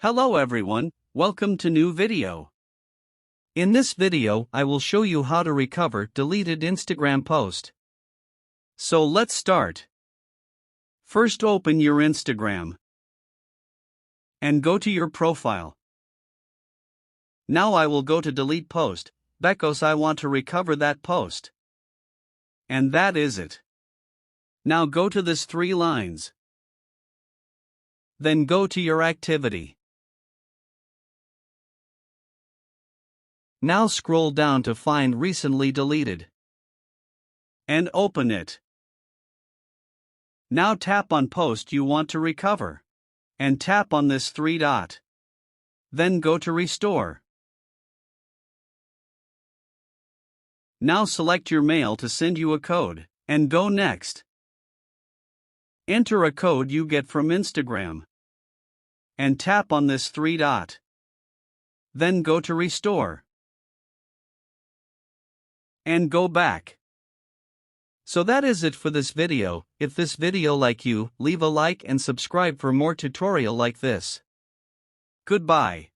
Hello everyone, welcome to new video. In this video I will show you how to recover deleted Instagram post. So let's start. First open your Instagram and go to your profile. Now I will go to delete post, because I want to recover that post. And that is it. Now go to this 3 lines. Then go to your activity. Now scroll down to find recently deleted. And open it. Now tap on post you want to recover. And tap on this 3 dot. Then go to restore. Now select your mail to send you a code, and go next. Enter a code you get from Instagram. And tap on this 3 dot. Then go to restore. And go back. So that is it for this video. If this video like you, leave a like and subscribe for more tutorial like this. Goodbye.